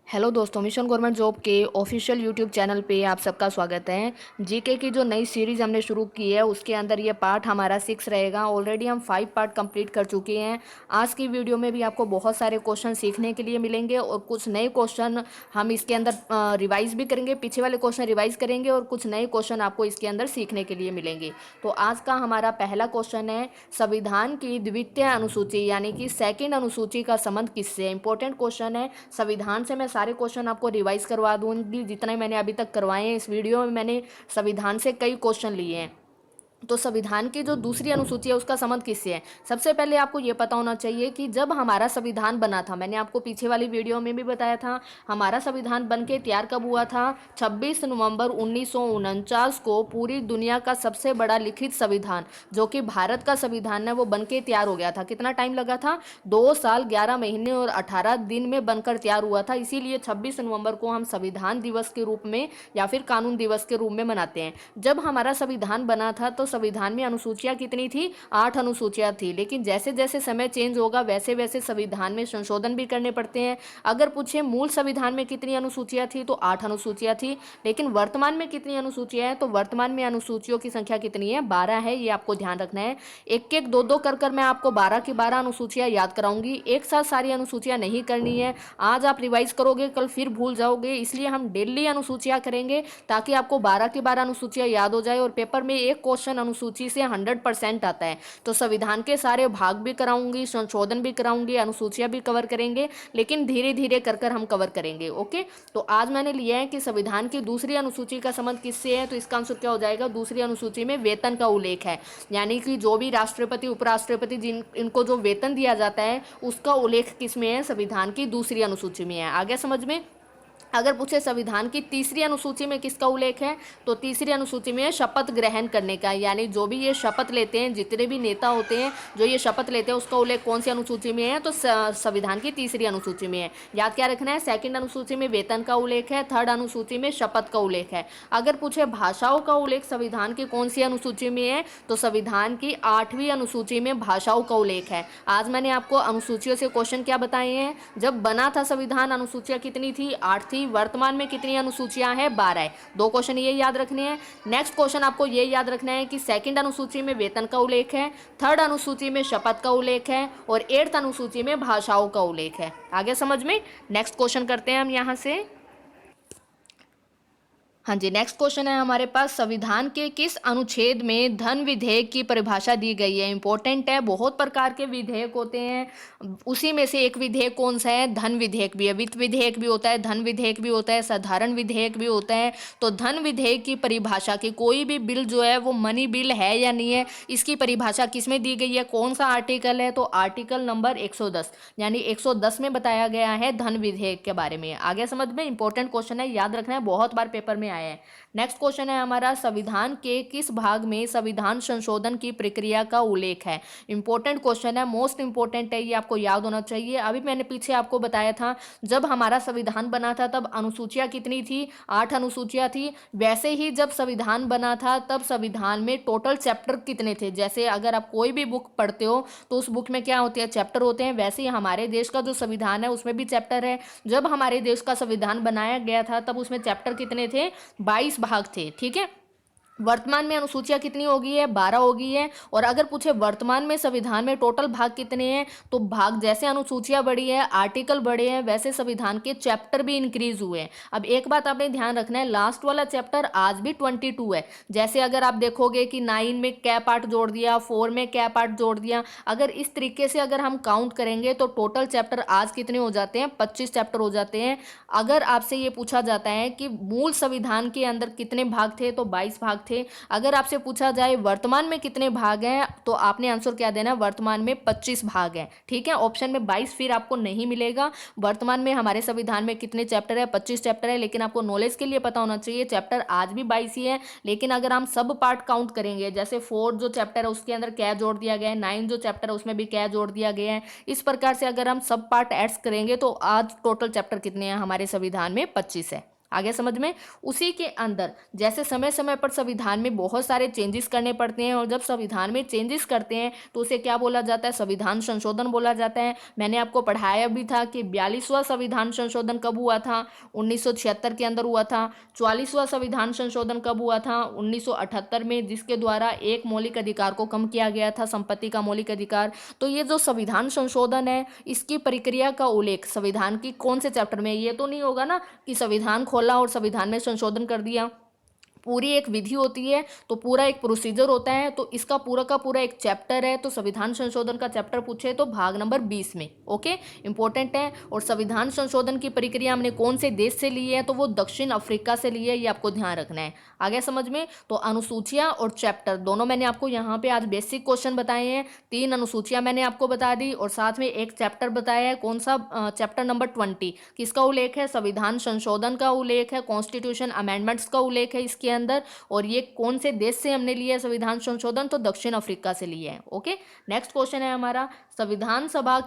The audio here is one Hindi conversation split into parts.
हेलो दोस्तों, मिशन गवर्नमेंट जॉब के ऑफिशियल यूट्यूब चैनल पे आप सबका स्वागत है। जीके की जो नई सीरीज़ हमने शुरू की है उसके अंदर ये पार्ट हमारा 6 रहेगा। ऑलरेडी हम 5 पार्ट कंप्लीट कर चुके हैं। आज की वीडियो में भी आपको बहुत सारे क्वेश्चन सीखने के लिए मिलेंगे और कुछ नए क्वेश्चन हम इसके अंदर रिवाइज भी करेंगे। पीछे वाले क्वेश्चन रिवाइज करेंगे और कुछ नए क्वेश्चन आपको इसके अंदर सीखने के लिए मिलेंगे। तो आज का हमारा पहला क्वेश्चन है, संविधान की द्वितीय अनुसूची यानी कि सेकेंड अनुसूची का संबंध किससे है। इंपॉर्टेंट क्वेश्चन है। संविधान से मैं सारे क्वेश्चन आपको रिवाइज करवा दूंगी जितने मैंने अभी तक करवाए हैं। इस वीडियो में मैंने संविधान से कई क्वेश्चन लिए हैं। तो संविधान की जो दूसरी अनुसूची है उसका संबंध किससे है। सबसे पहले आपको ये पता होना चाहिए कि जब हमारा संविधान बना था, मैंने आपको पीछे वाली वीडियो में भी बताया था, हमारा संविधान बन के तैयार कब हुआ था। 26 नवंबर 1949 को पूरी दुनिया का सबसे बड़ा लिखित संविधान जो कि भारत का संविधान है वो बन के तैयार हो गया था। कितना टाइम लगा था? 2 साल 11 महीने और 18 दिन में बनकर तैयार हुआ था। इसीलिए 26 नवंबर को हम संविधान दिवस के रूप में या फिर कानून दिवस के रूप में मनाते हैं। जब हमारा संविधान बना था तो संविधान में अनुसूचियां कितनी थी? 8 अनुसूचियां थी। लेकिन जैसे जैसे समय चेंज होगा वैसे वैसे संविधान में संशोधन भी करने पड़ते हैं। अगर पूछे मूल संविधान में कितनी अनुसूचियां थी तो 8 अनुसूचियां थी। लेकिन वर्तमान में कितनी अनुसूचियां हैं? तो वर्तमान में अनुसूचियों की संख्या कितनी है? 12 है। ये आपको ध्यान रखना है। एक एक दो दो कर मैं आपको 12 की 12 अनुसूचियां याद कराऊंगी। एक साथ सारी अनुसूचियां नहीं करनी है। आज आप रिवाइज करोगे कल फिर भूल जाओगे, इसलिए हम डेली अनुसूचियां करेंगे ताकि आपको 12 की 12 अनुसूचियां याद हो जाए। और पेपर में एक क्वेश्चन अनुसूची से 100% आता है। तो संविधान के सारे भाग भी कराऊंगी, संशोधन भी कराऊंगी, अनुसूचियां भी कवर करेंगे, लेकिन धीरे धीरे कर हम कवर करेंगे। ओके, तो आज मैंने लिया है कि संविधान की दूसरी अनुसूची का संबंध किससे है। तो इसका आंसर क्या हो जाएगा? दूसरी अनुसूची में वेतन का उल्लेख है, यानी कि जो भी राष्ट्रपति उपराष्ट्रपति जिन इनको जो वेतन दिया जाता है उसका उल्लेख किस में है? संविधान की दूसरी अनुसूची में है। आ गया समझ में? अगर पूछे संविधान की तीसरी अनुसूची में किसका उल्लेख है, तो तीसरी अनुसूची में शपथ ग्रहण करने का, यानी जो भी ये शपथ लेते हैं, जितने भी नेता होते हैं जो ये शपथ लेते हैं उसका उल्लेख कौन सी अनुसूची में है? तो संविधान की तीसरी अनुसूची में है। याद क्या रखना है? सेकंड अनुसूची में वेतन का उल्लेख है, थर्ड अनुसूची में शपथ का उल्लेख है। अगर पूछे भाषाओं का उल्लेख संविधान की कौन सी अनुसूची में है, तो संविधान की 8वीं अनुसूची में भाषाओं का उल्लेख है। आज मैंने आपको अनुसूचियों से क्वेश्चन क्या बताए हैं। जब बना था संविधान अनुसूचियां कितनी थी? 8 थी। वर्तमान में कितनी अनुसूचियां हैं? 12 है। दो क्वेश्चन ये याद रखने हैं। नेक्स्ट क्वेश्चन आपको ये याद रखना है कि सेकंड अनुसूची में वेतन का उल्लेख है, थर्ड अनुसूची में शपथ का उल्लेख है और 8th अनुसूची में भाषाओं का उल्लेख है। आगे समझ में? नेक्स्ट क्वेश्चन करते हैं हम यहां से। हाँ जी, नेक्स्ट क्वेश्चन है हमारे पास, संविधान के किस अनुच्छेद में धन विधेयक की परिभाषा दी गई है। इंपॉर्टेंट है। बहुत प्रकार के विधेयक होते हैं, उसी में से एक विधेयक कौन सा है? धन विधेयक भी है। वित्त विधेयक भी होता है, धन विधेयक भी होता है, साधारण विधेयक भी होता है। तो धन विधेयक की परिभाषा की कोई भी बिल जो है वो मनी बिल है या नहीं है, इसकी परिभाषा किस में दी गई है? कौन सा आर्टिकल है? तो आर्टिकल नंबर 110, यानी 110 में बताया गया है धन विधेयक के बारे में। आगे समझ में? इंपॉर्टेंट क्वेश्चन है, याद रखना है, बहुत बार पेपर में आया है। नेक्स्ट क्वेश्चन है हमारा, संविधान के किस भाग में संविधान संशोधन की प्रक्रिया का उल्लेख है। इंपॉर्टेंट क्वेश्चन है, मोस्ट इंपॉर्टेंट है, ये आपको याद होना चाहिए। अभी मैंने पीछे आपको बताया था जब हमारा संविधान बना था तब अनुसूचियां कितनी थी? 8 अनुसूचियां थी। वैसे ही जब संविधान बना था तब संविधान में टोटल चैप्टर कितने थे? जैसे अगर आप कोई भी बुक पढ़ते हो तो उस बुक में क्या होती है? चैप्टर होते हैं। वैसे ही हमारे देश का जो संविधान है उसमें भी चैप्टर है। जब हमारे देश का संविधान बनाया गया था तब उसमें चैप्टर कितने थे? 22 भाग थे। ठीक है। वर्तमान में अनुसूचियां कितनी हो गई है? 12 हो गई है। और अगर पूछे वर्तमान में संविधान में टोटल भाग कितने हैं, तो भाग जैसे अनुसूचियां बढ़ी है, आर्टिकल बढ़े हैं, वैसे संविधान के चैप्टर भी इंक्रीज हुए हैं। अब एक बात आपने ध्यान रखना है, लास्ट वाला चैप्टर आज भी 22 है। जैसे अगर आप देखोगे कि 9 में क्या पार्ट जोड़ दिया, 4 में क्या पार्ट जोड़ दिया, अगर इस तरीके से अगर हम काउंट करेंगे तो टोटल चैप्टर आज कितने हो जाते हैं? 25 चैप्टर हो जाते हैं। अगर आपसे ये पूछा जाता है कि मूल संविधान के अंदर कितने भाग थे, तो 22 भाग थे। अगर आपसे पूछा जाए वर्तमान में कितने भाग हैं, तो आपने आंसर क्या देना? वर्तमान में 25 भाग हैं। ठीक है, ऑप्शन में 22 फिर आपको नहीं मिलेगा। वर्तमान में हमारे संविधान में कितने चैप्टर है? 25 चैप्टर है। लेकिन आपको नॉलेज के लिए पता होना चाहिए चैप्टर आज भी 22 ही है। लेकिन अगर हम सब पार्ट काउंट करेंगे, जैसे 4 जो चैप्टर है उसके अंदर क्या जोड़ दिया गया है, 9 जो चैप्टर है उसमें भी क्या जोड़ दिया गया है, इस प्रकार से अगर हम सब पार्ट एड्स करेंगे तो आज टोटल चैप्टर कितने हैं हमारे संविधान में? 25 है। आगे समझ में। उसी के अंदर जैसे समय समय पर संविधान में बहुत सारे चेंजेस करने पड़ते हैं, और जब संविधान में चेंजेस करते हैं तो उसे क्या बोला जाता है, संविधान संशोधन बोला जाता है। मैंने आपको पढ़ाया भी था कि 42वां संविधान संशोधन कब हुआ था, 1976 के अंदर हुआ था। 44वां संविधान संशोधन कब हुआ था, 1978 में, जिसके द्वारा एक मौलिक अधिकार को कम किया गया था, संपत्ति का मौलिक अधिकार। तो ये जो संविधान संशोधन है, इसकी प्रक्रिया का उल्लेख संविधान की कौन से चैप्टर में, ये तो नहीं होगा ना कि संविधान खोला और संविधान में संशोधन कर दिया। पूरी एक विधि होती है, तो पूरा एक प्रोसीजर होता है, तो इसका पूरा का पूरा एक चैप्टर है। तो संविधान संशोधन का चैप्टर पूछे तो भाग नंबर 20 में। ओके, इंपॉर्टेंट है। और संविधान संशोधन की प्रक्रिया हमने कौन से देश से ली है, तो वो दक्षिण अफ्रीका से ली है, ये आपको ध्यान रखना है। आगे समझ में। तो अनुसूचियां और चैप्टर दोनों मैंने आपको यहाँ पे आज बेसिक क्वेश्चन बताए हैं। 3 अनुसूचियां मैंने आपको बता दी, और साथ में एक चैप्टर बताया है। कौन सा, चैप्टर नंबर 20। किसका उल्लेख है, संविधान संशोधन का उल्लेख है, कॉन्स्टिट्यूशन अमेंडमेंट्स का उल्लेख है इसके अंदर। और ये कौन से देश से हमने लिया है संविधान संशोधन, तो दक्षिण अफ्रीका से लिया है। ओके, नेक्स्ट क्वेश्चन है हमारा, संविधान सभा,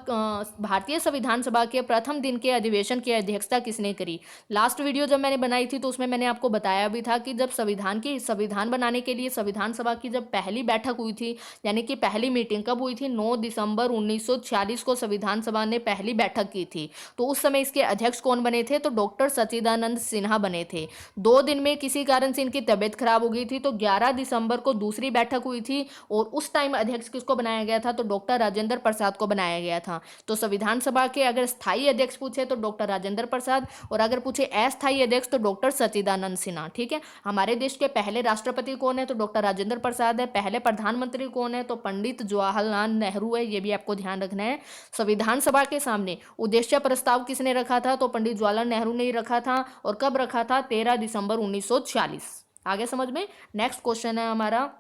भारतीय संविधान सभा के प्रथम दिन के अधिवेशन की अध्यक्षता किसने करी। लास्ट वीडियो जब मैंने बनाई थी तो उसमें मैंने आपको बताया भी था कि जब संविधान बनाने के लिए संविधान सभा की जब पहली बैठक हुई थी, यानी कि पहली मीटिंग कब हुई थी, 9 दिसंबर 1946 को संविधान सभा ने पहली बैठक की थी। तो उस समय इसके अध्यक्ष कौन बने थे, तो डॉक्टर सच्चिदानंद सिन्हा बने थे। 2 दिन में किसी कारण से इनकी तबियत खराब हो गई थी, तो 11 दिसंबर को दूसरी बैठक हुई थी, और उस टाइम अध्यक्ष किसको बनाया गया था, तो डॉक्टर राजेंद्र प्रसाद को बनाया गया था। तो संविधान सभा के अगर स्थायी अध्यक्ष पूछे तो डॉक्टर राजेंद्र प्रसाद, और अगर पूछे अस्थायी अध्यक्ष तो डॉक्टर सच्चिदानंद सिन्हा। ठीक है, हमारे देश के पहले राष्ट्रपति कौन है, तो डॉक्टर राजेंद्र प्रसाद है। पहले प्रधानमंत्री कौन है, तो पंडित जवाहरलाल नेहरू है, ये भी आपको ध्यान रखना है। संविधान सभा के सामने उद्देश्य प्रस्ताव किसने रखा था, तो पंडित जवाहरलाल नेहरू ने ही रखा था, और कब रखा था, 13 दिसंबर 1946। आगे समझ में। नेक्स्ट क्वेश्चन है हमारा,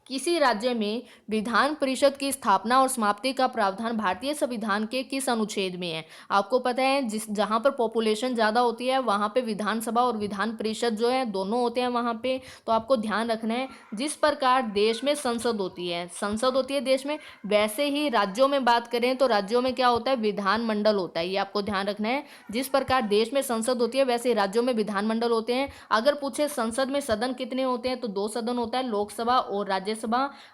किसी राज्य में विधान परिषद की स्थापना और समाप्ति का प्रावधान भारतीय संविधान के किस अनुच्छेद में है। आपको पता है जिस जहाँ पर पॉपुलेशन ज़्यादा होती है वहाँ पे विधानसभा और विधान परिषद जो है दोनों होते हैं वहाँ पे। तो आपको ध्यान रखना है, जिस प्रकार देश में संसद होती है देश में, वैसे ही राज्यों में बात करें तो राज्यों में क्या होता है, विधानमंडल होता है। ये आपको ध्यान रखना है, जिस प्रकार देश में संसद होती है वैसे राज्यों में विधानमंडल होते हैं। अगर पूछे संसद में सदन कितने होते हैं, तो 2 सदन होता है, लोकसभा और राज्यसभा।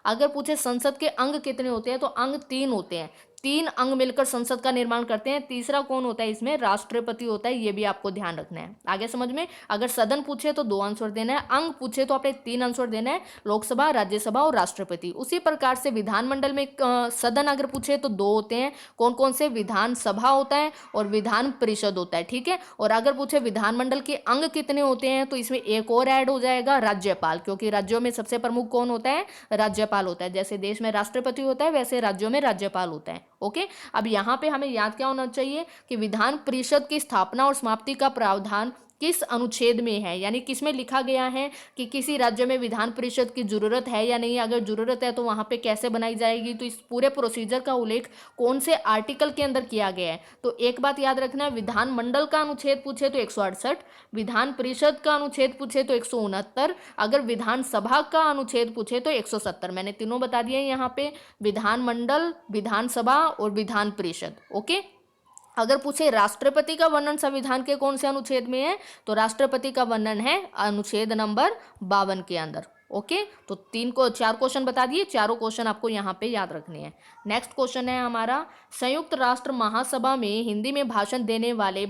अगर पूछे संसद के अंग कितने होते हैं, तो अंग 3 होते हैं। 3 अंग मिलकर संसद का निर्माण करते हैं। तीसरा कौन होता है इसमें, राष्ट्रपति होता है। ये भी आपको ध्यान रखना है। आगे समझ में। अगर सदन पूछे तो 2 आंसर देना है, अंग पूछे तो आपने 3 आंसर देना है, लोकसभा, राज्यसभा और राष्ट्रपति। उसी प्रकार से विधानमंडल में सदन अगर पूछे तो 2 होते हैं। कौन कौन से, विधानसभा होता है और विधान परिषद होता है। ठीक है, और अगर पूछे विधानमंडल के अंग कितने होते हैं, तो इसमें एक और ऐड हो जाएगा, राज्यपाल, क्योंकि राज्यों में सबसे प्रमुख कौन होता है, राज्यपाल होता है। जैसे देश में राष्ट्रपति होता है वैसे राज्यों में राज्यपाल होता है। ओके, अब यहाँ पे हमें याद क्या होना चाहिए कि विधान परिषद की स्थापना और समाप्ति का प्रावधान किस अनुच्छेद में है, यानी किस में लिखा गया है कि किसी राज्य में विधान परिषद की जरूरत है या नहीं। अगर जरूरत है तो वहां पे कैसे बनाई जाएगी, तो इस पूरे प्रोसीजर का उल्लेख कौन से आर्टिकल के अंदर किया गया है। तो एक बात याद रखना है, विधानमंडल का अनुच्छेद पूछे तो 168, विधान परिषद का अनुच्छेद पूछे तो 169, अगर विधानसभा का अनुच्छेद पूछे तो 170। मैंने तीनों बता दिए यहाँ पे, विधानमंडल, विधानसभा और विधान परिषद। ओके, अगर पूछे राष्ट्रपति का वर्णन संविधान के कौन से अनुच्छेद में है, तो राष्ट्रपति का वर्णन है अनुच्छेद नंबर 52 के अंदर। ओके, तो 4 क्वेश्चन बता दिए, चारों क्वेश्चन आपको यहाँ पे याद रखने हैं। नेक्स्ट क्वेश्चन है हमारा, संयुक्त राष्ट्र महासभा में हिंदी में भाषण देने वाले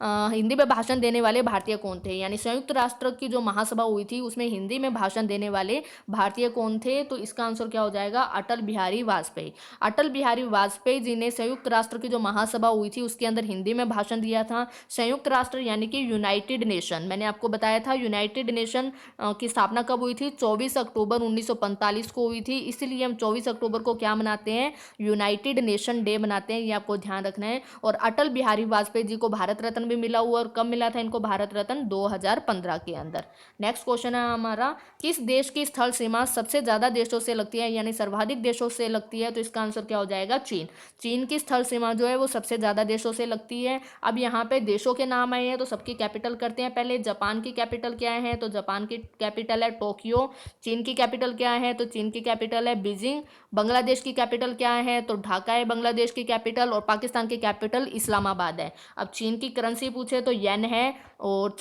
हिंदी में भाषण देने वाले भारतीय कौन थे। यानी संयुक्त राष्ट्र की जो महासभा हुई थी उसमें हिंदी में भाषण देने वाले भारतीय कौन थे, तो इसका आंसर क्या हो जाएगा, अटल बिहारी वाजपेयी। अटल बिहारी वाजपेयी जी ने संयुक्त राष्ट्र की जो महासभा हुई थी उसके अंदर हिंदी में भाषण दिया था। संयुक्त राष्ट्र यानी कि यूनाइटेड नेशन, मैंने आपको बताया था यूनाइटेड नेशन की स्थापना कब हुई थी, 24 अक्टूबर 1945 को हुई थी। इसलिए हम 24 अक्टूबर को क्या मनाते हैं, यूनाइटेड नेशन डे मनाते हैं। ये आपको ध्यान रखना है। और अटल बिहारी वाजपेयी जी को भारत रत्न भी मिला हुआ, और कब मिला था इनको भारत रत्न, 2015 के अंदर। नेक्स्ट क्वेश्चन है हमारा, किस देश की स्थल सीमा सबसे ज्यादा देशों से लगती है, यानी सर्वाधिक देशों से लगती है, तो इसका आंसर क्या हो जाएगा, चीन। चीन की स्थल सीमा जो है वो सबसे ज्यादा देशों से लगती है। अब यहाँ पे देशों के नाम आए हैं तो सबकी कैपिटल करते हैं। पहले जापान की कैपिटल क्या है, तो जापान की कैपिटल है टोक्यो। चीन की कैपिटल क्या है, तो चीन की कैपिटल है बीजिंग। बांग्लादेश की कैपिटल क्या है, तो ढाका है बांग्लादेश की कैपिटल। और पाकिस्तान की कैपिटल इस्लामाबाद है। अब चीन की करेंसी पूछे तो येन है। और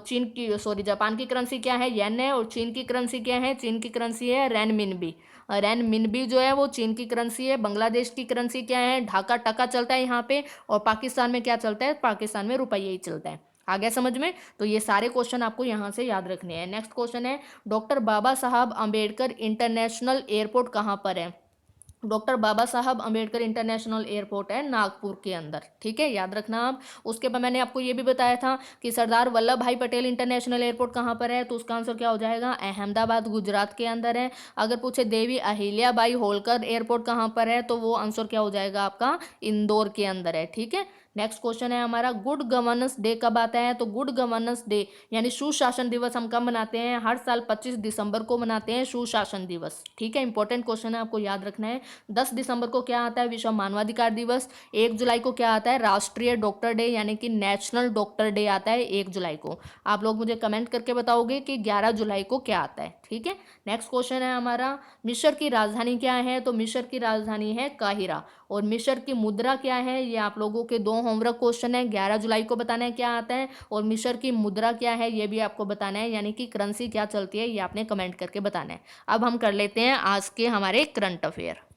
चीन की सॉरी जापान की करेंसी क्या है, येन है। और चीन की करेंसी क्या है, चीन की करेंसी है रेनमिनबी। रेनमिनबी जो है वो चीन की करेंसी है। बांग्लादेश की करेंसी क्या है, ढाका टका चलता है यहाँ पे। और पाकिस्तान में क्या चलता है, पाकिस्तान में रुपये ही चलता है। आ गया समझ में। तो ये सारे क्वेश्चन आपको यहाँ से याद रखने हैं। नेक्स्ट क्वेश्चन है, डॉक्टर बाबा साहब अम्बेडकर इंटरनेशनल एयरपोर्ट कहाँ पर है। डॉक्टर बाबा साहब अम्बेडकर इंटरनेशनल एयरपोर्ट है नागपुर के अंदर। ठीक है, याद रखना आप। उसके बाद मैंने आपको ये भी बताया था कि सरदार वल्लभ भाई पटेल इंटरनेशनल एयरपोर्ट कहाँ पर है, तो उसका आंसर क्या हो जाएगा, अहमदाबाद गुजरात के अंदर है। अगर पूछे देवी अहिल्याबाई होलकर एयरपोर्ट कहाँ पर है, तो वो आंसर क्या हो जाएगा आपका, इंदौर के अंदर है। ठीक है। नेक्स्ट क्वेश्चन है हमारा, गुड गवर्नेंस डे कब आता है, तो गुड गवर्नेंस डे यानी सुशासन दिवस हम कब मनाते हैं, हर साल 25 दिसंबर को मनाते हैं सुशासन दिवस। ठीक है, इंपॉर्टेंट क्वेश्चन है, आपको याद रखना है। 10 दिसंबर को क्या आता है, विश्व मानवाधिकार दिवस। 1 जुलाई को क्या आता है, राष्ट्रीय डॉक्टर डे यानी कि नेशनल डॉक्टर डे आता है 1 जुलाई को। आप लोग मुझे कमेंट करके बताओगे कि 11 जुलाई को क्या आता है। ठीक है। नेक्स्ट क्वेश्चन है हमारा, मिस्र की राजधानी क्या है, तो मिस्र की राजधानी है काहिरा। और मिस्र की मुद्रा क्या है, ये आप लोगों के 2 होमवर्क क्वेश्चन है। 11 जुलाई को बताना है क्या आता है, और मिस्र की मुद्रा क्या है ये भी आपको बताना है, यानी कि करेंसी क्या चलती है ये आपने कमेंट करके बताना है। अब हम कर लेते हैं आज के हमारे करंट अफेयर।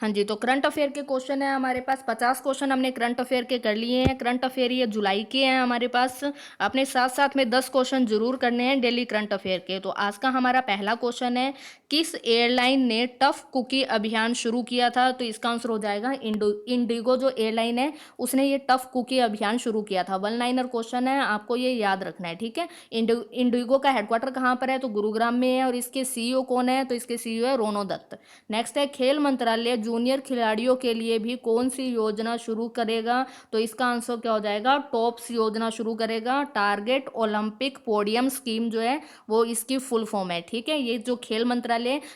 हाँ जी, तो करंट अफेयर के क्वेश्चन है हमारे पास 50 क्वेश्चन हमने करंट अफेयर के कर लिए हैं। करंट अफेयर ये जुलाई के हैं हमारे पास। अपने साथ साथ में 10 क्वेश्चन जरूर करने हैं डेली करंट अफेयर के। तो आज का हमारा पहला क्वेश्चन है, किस एयरलाइन ने टफ कुकी अभियान शुरू किया था, तो इसका आंसर हो जाएगा इंडिगो जो एयरलाइन है उसने ये टफ कुकी अभियान शुरू किया था। 1 लाइनर क्वेश्चन है, आपको ये याद रखना है। ठीक है। इंडिगो का हेडक्वार्टर कहाँ पर है, तो गुरुग्राम में है। और इसके सीईओ कौन है, तो इसके सीईओ है रोनो दत्त। नेक्स्ट है, खेल मंत्रालय जूनियर खिलाड़ियों के लिए भी कौन सी योजना शुरू करेगा, तो इसका आंसर क्या हो जाएगा, टॉप्स योजना शुरू करेगा। टारगेट ओलंपिक पोडियम स्कीम जो है वो इसकी फुल फॉर्म है। ठीक है। ये जो खेल मंत्रालय,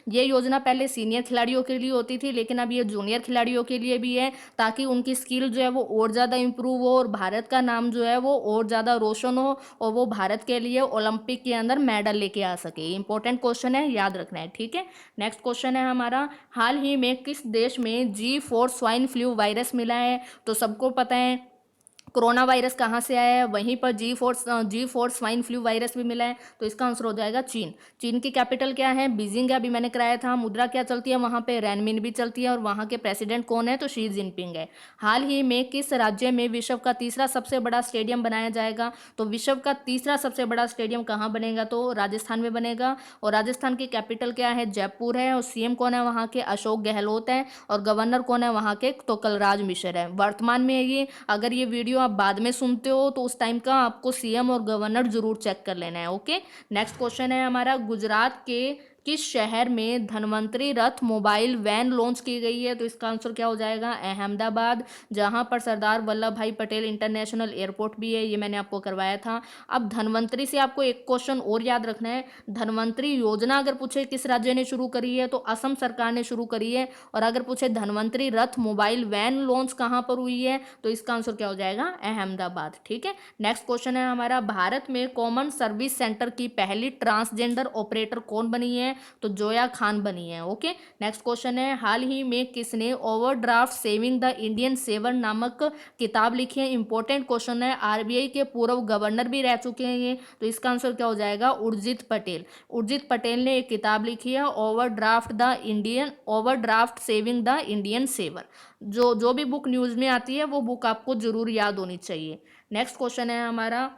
ये योजना पहले सीनियर खिलाड़ियों के लिए होती थी, लेकिन अब ये जूनियर खिलाड़ियों के लिए भी है, ताकि उनकी स्किल जो है वो और ज़्यादा इंप्रूव हो और भारत का नाम जो है वो और ज़्यादा रोशन हो और वो भारत के लिए ओलंपिक के अंदर मेडल लेके आ सके। इंपॉर्टेंट क्वेश्चन है, याद रखना है। ठीक है। नेक्स्ट क्वेश्चन है हमारा, हाल ही में किस देश में G4 स्वाइन फ्लू वायरस मिला है, तो सबको पता है कोरोना वायरस कहाँ से आया है, वहीं पर G4 स्वाइन फ्लू वायरस भी मिला है। तो इसका आंसर हो जाएगा चीन। चीन की कैपिटल क्या है, बीजिंग है, अभी मैंने कराया था। मुद्रा क्या चलती है वहाँ पे, रेनमिन भी चलती है। और वहाँ के प्रेसिडेंट कौन है, तो शी जिनपिंग है। हाल ही में किस राज्य में विश्व का तीसरा सबसे बड़ा स्टेडियम बनाया जाएगा, तो विश्व का तीसरा सबसे बड़ा स्टेडियम कहाँ बनेगा, तो राजस्थान में बनेगा। और राजस्थान की कैपिटल क्या है, जयपुर है। और सीएम कौन है वहाँ के, अशोक गहलोत है। और गवर्नर कौन है वहाँ के, तो कलराज मिश्र है। वर्तमान में ये, अगर ये वीडियो आप बाद में सुनते हो तो उस टाइम का आपको सीएम और गवर्नर जरूर चेक कर लेना है। ओके। नेक्स्ट क्वेश्चन है हमारा, गुजरात के किस शहर में धन्वंतरी रथ मोबाइल वैन लॉन्च की गई है, तो इसका आंसर क्या हो जाएगा, अहमदाबाद, जहां पर सरदार वल्लभ भाई पटेल इंटरनेशनल एयरपोर्ट भी है। ये मैंने आपको करवाया था। अब धन्वंतरी से आपको एक क्वेश्चन और याद रखना है। धन्वंतरी योजना अगर पूछे किस राज्य ने शुरू करी है, तो असम सरकार ने शुरू करी है। और अगर पूछे धन्वंतरी रथ मोबाइल वैन लॉन्च कहां पर हुई है, तो इसका आंसर क्या हो जाएगा, अहमदाबाद। ठीक है। नेक्स्ट क्वेश्चन है हमारा, भारत में कॉमन सर्विस सेंटर की पहली ट्रांसजेंडर ऑपरेटर कौन बनी है, तो जोया खान बनी है। ओके। नेक्स्ट क्वेश्चन है, हाल ही में किसने overdraft saving the Indian saver नामक किताब लिखी है। इंपॉर्टेंट क्वेश्चन है, आरबीआई के पूर्व गवर्नर भी रह चुके हैं ये। तो इसका आंसर क्या हो जाएगा, उर्जित पटेल। उर्जित पटेल ने एक किताब लिखी है, overdraft saving the Indian saver. जो भी बुक न्यूज़ में आती है वो बुक आपको जरूर याद होनी चाहिए। नेक्स्ट क्वेश्चन है हमारा,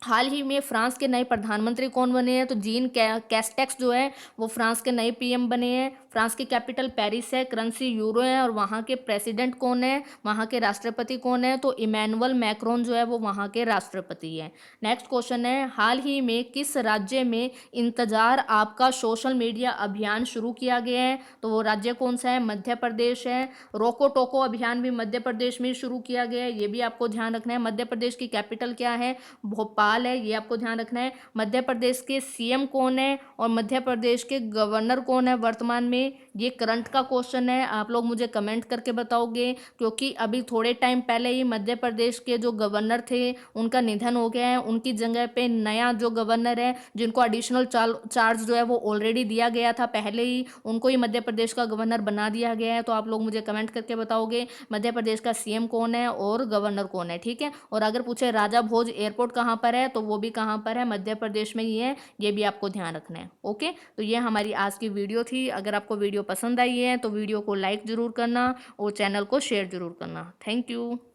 हाल ही में फ्रांस के नए प्रधानमंत्री कौन बने हैं, तो जीन कैस्टेक्स जो है वो फ्रांस के नए पीएम बने हैं। फ्रांस की कैपिटल पेरिस है, करेंसी यूरो है। और वहाँ के प्रेसिडेंट कौन है, वहाँ के राष्ट्रपति कौन है, तो इमैनुअल मैक्रोन जो है वो वहाँ के राष्ट्रपति हैं। नेक्स्ट क्वेश्चन है, हाल ही में किस राज्य में इंतजार आपका सोशल मीडिया अभियान शुरू किया गया है, तो वो राज्य कौन सा है, मध्य प्रदेश है। रोको टोको अभियान भी मध्य प्रदेश में शुरू किया गया है, ये भी आपको ध्यान रखना है। मध्य प्रदेश की कैपिटल क्या है, भोपाल है, ये आपको ध्यान रखना है। मध्य प्रदेश के सीएम कौन है और मध्य प्रदेश के गवर्नर कौन है वर्तमान में, ये करंट का क्वेश्चन है, आप लोग मुझे कमेंट करके बताओगे, क्योंकि अभी थोड़े टाइम पहले ही मध्य प्रदेश के जो गवर्नर थे उनका निधन हो गया है। उनकी जगह पे नया जो गवर्नर है, जिनको एडिशनल चार्ज जो है वो ऑलरेडी दिया गया था पहले ही, उनको ही मध्य प्रदेश का गवर्नर बना दिया गया है। तो आप लोग मुझे कमेंट करके बताओगे मध्य प्रदेश का सीएम कौन है और गवर्नर कौन है, ठीक है। और अगर पूछे राजा भोज एयरपोर्ट कहाँ पर है, तो वो भी कहाँ पर है, मध्य प्रदेश में ही है, ये भी आपको ध्यान रखना है। ओके, तो ये हमारी आज की वीडियो थी। अगर आपको वीडियो पसंद आई है तो वीडियो को लाइक ज़रूर करना और चैनल को शेयर ज़रूर करना। Thank you.